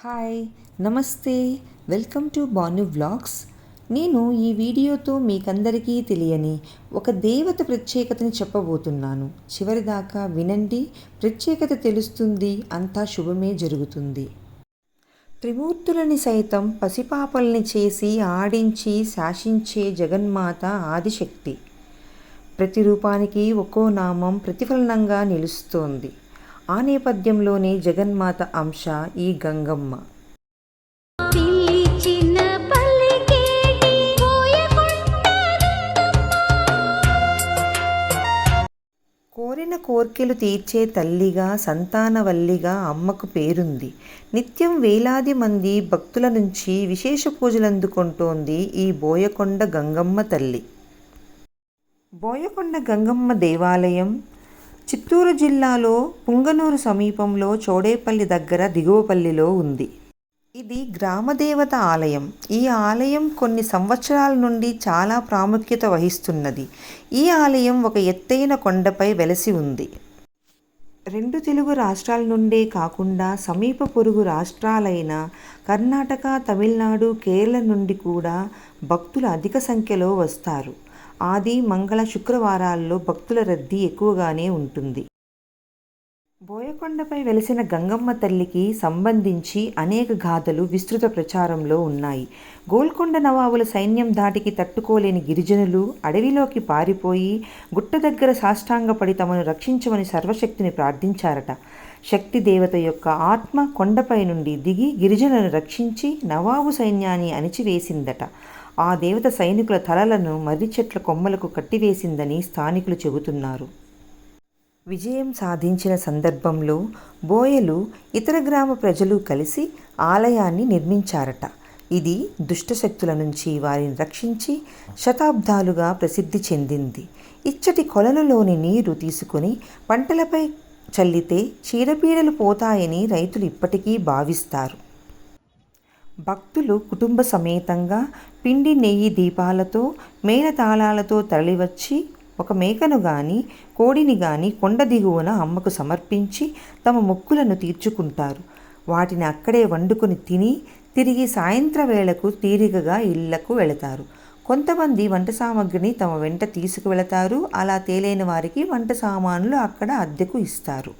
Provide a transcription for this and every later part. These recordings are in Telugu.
హాయ్, నమస్తే, వెల్కమ్ టు బాను వ్లాగ్స్. నేను ఈ వీడియోతో మీకందరికీ తెలియని ఒక దేవత ప్రత్యేకతని చెప్పబోతున్నాను. చివరిదాకా వినండి, ప్రత్యేకత తెలుస్తుంది, అంతా శుభమే జరుగుతుంది. త్రిమూర్తులని సైతం పసిపాపల్ని చేసి ఆడించి శాసించే జగన్మాత ఆదిశక్తి. ప్రతి రూపానికి ఒక్కో నామం ప్రతిఫలనంగా నిలుస్తోంది. ఆ నేపథ్యంలోనే జగన్మాత అంశ ఈ గంగమ్మ. కోరిన కోర్కెలు తీర్చే తల్లిగా, సంతానవల్లిగా అమ్మకు పేరుంది. నిత్యం వేలాది మంది భక్తుల నుంచి విశేష పూజలు అందుకుంటోంది ఈ బోయకొండ గంగమ్మ తల్లి. బోయకొండ గంగమ్మ దేవాలయం చిత్తూరు జిల్లాలో పుంగనూరు సమీపంలో చోడేపల్లి దగ్గర దిగువపల్లిలో ఉంది. ఇది గ్రామదేవత ఆలయం. ఈ ఆలయం కొన్ని సంవత్సరాల నుండి చాలా ప్రాముఖ్యత వహిస్తున్నది. ఈ ఆలయం ఒక ఎత్తైన కొండపై వెలసి ఉంది. 2 తెలుగు రాష్ట్రాల నుండే కాకుండా సమీప పొరుగు రాష్ట్రాలైన కర్ణాటక, తమిళనాడు, కేరళ నుండి కూడా భక్తులు అధిక సంఖ్యలో వస్తారు. ఆది, మంగళ, శుక్రవారాల్లో భక్తుల రద్దీ ఎక్కువగానే ఉంటుంది. బోయకొండపై వెలిసిన గంగమ్మ తల్లికి సంబంధించి అనేక గాథలు విస్తృత ప్రచారంలో ఉన్నాయి. గోల్కొండ నవాబుల సైన్యం ధాటికి తట్టుకోలేని గిరిజనులు అడవిలోకి పారిపోయి గుట్ట దగ్గర సాష్టాంగపడి తమను రక్షించమని సర్వశక్తిని ప్రార్థించారట. శక్తి దేవత యొక్క ఆత్మ కొండపై నుండి దిగి గిరిజనులను రక్షించి నవాబు సైన్యాన్ని అణిచివేసిందట. ఆ దేవత సైనికుల తలలను మర్రి చెట్ల కొమ్మలకు కట్టివేసిందని స్థానికులు చెబుతున్నారు. విజయం సాధించిన సందర్భంలో బోయలు, ఇతర గ్రామ ప్రజలు కలిసి ఆలయాన్ని నిర్మించారట. ఇది దుష్టశక్తుల నుంచి వారిని రక్షించి శతాబ్దాలుగా ప్రసిద్ధి చెందింది. ఇచ్చటి కొలనులోని నీరు తీసుకొని పంటలపై చల్లితే చీడపీడలు పోతాయని రైతులు ఇప్పటికీ భావిస్తారు. భక్తులు కుటుంబ సమేతంగా పిండి నెయ్యి దీపాలతో, మేళతాళాలతో తరలివచ్చి ఒక మేకను గాని, కోడిని గాని కొండ దిగువన అమ్మకు సమర్పించి తమ మొక్కులను తీర్చుకుంటారు. వాటిని అక్కడే వండుకొని తిని తిరిగి సాయంత్ర వేళకు తీరికగా ఇళ్లకు వెళతారు. కొంతమంది వంట సామాగ్రిని తమ వెంట తీసుకువెళతారు. అలా తేలైన వారికి వంట సామాన్లు అక్కడ అద్దెకు ఇస్తారు.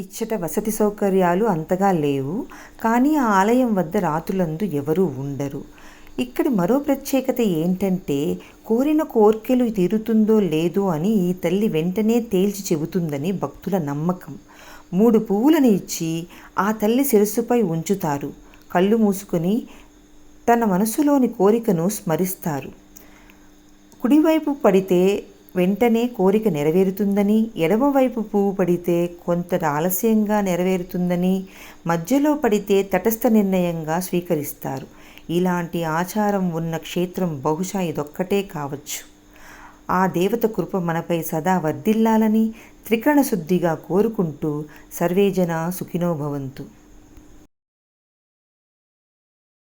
ఇచ్చట వసతి సౌకర్యాలు అంతగా లేవు. కానీ ఆ ఆలయం వద్ద రాత్రులందు ఎవరూ ఉండరు. ఇక్కడి మరో ప్రత్యేకత ఏంటంటే కోరిన కోర్కెలు తీరుతుందో లేదో అని ఈ తల్లి వెంటనే తేల్చి చెబుతుందని భక్తుల నమ్మకం. 3 పువ్వులను ఇచ్చి ఆ తల్లి శిరస్సుపై ఉంచుతారు. కళ్ళు మూసుకొని తన మనసులోని కోరికను స్మరిస్తారు. కుడివైపు పడితే వెంటనే కోరిక నెరవేరుతుందని, ఎడమవైపు పువ్వు పడితే కొంత ఆలస్యంగా నెరవేరుతుందని, మధ్యలో పడితే తటస్థ నిర్ణయంగా స్వీకరిస్తారు. ఇలాంటి ఆచారం ఉన్న క్షేత్రం బహుశా ఇదొక్కటే కావచ్చు. ఆ దేవత కృప మనపై సదా వర్ధిల్లాలని త్రికరణ శుద్ధిగా కోరుకుంటూ సర్వేజన సుఖినో భవంతు.